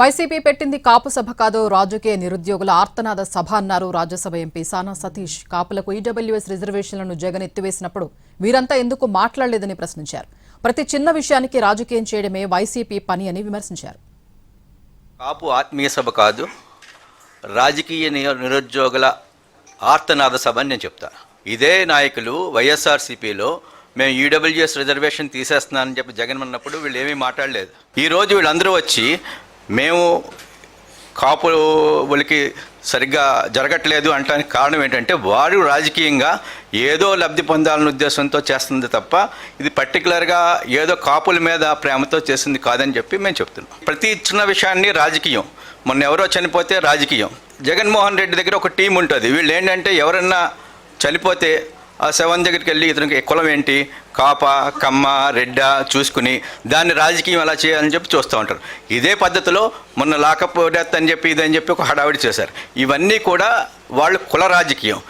YCP పెట్టింది కాపు సభ కాదు, రాజకీయ నిరుద్యోగుల ఆర్తనాద సభ అన్నారు రాజ్యసభ ఎంపీ సానా సతీష్. కాపులకు ఈడబ్ల్యూఎస్ రిజర్వేషన్లను జగన్ ఎత్తివేసినప్పుడు వీరంతా ఎందుకు మాట్లాడలేదని ప్రశ్నించారు. ప్రతి చిన్న విషయానికి రాజకీయం చేయడమే వైసీపీ పని అని విమర్శించారు. కాపు ఆత్మీయ సభ కాదు, రాజకీయ నిరుద్యోగుల ఆర్తనాద సభ అని నేను చెప్తాను. ఇదే నాయకులు వైఎస్ఆర్సీపీలో మేము ఈడబ్ల్యూఎస్ రిజర్వేషన్ తీసేస్తున్నానని చెప్పి జగన్ అన్నప్పుడు వీళ్ళు ఏమీ మాట్లాడలేదు. ఈరోజు వీళ్ళందరూ వచ్చి మేము కాపులకి సరిగ్గా జరగట్లేదు అంటానికి కారణం ఏంటంటే వారు రాజకీయంగా ఏదో లబ్ధి పొందాలనే ఉద్దేశంతో చేస్తుంది తప్ప ఇది పర్టికులర్గా ఏదో కాపుల మీద ప్రేమతో చేసింది కాదని చెప్పి మేము చెప్తున్నాం. ప్రతి చిన్న విషయాన్ని రాజకీయం, మొన్న ఎవరో చనిపోతే రాజకీయం. జగన్మోహన్ రెడ్డి దగ్గర ఒక టీం ఉంటుంది. వీళ్ళు ఏంటంటే ఎవరన్నా చనిపోతే ఆ శవం దగ్గరికి వెళ్ళి ఇతనికి కులం ఏంటి, కాప కమ్మ రెడ్డ చూసుకుని దాన్ని రాజకీయం ఎలా చేయాలని చెప్పి చూస్తూ ఉంటారు. ఇదే పద్ధతిలో మొన్న లాకప్ డెత్ అని చెప్పి ఇదని చెప్పి ఒక హడావిడి చేశారు. ఇవన్నీ కూడా వాళ్ళు కుల రాజకీయం.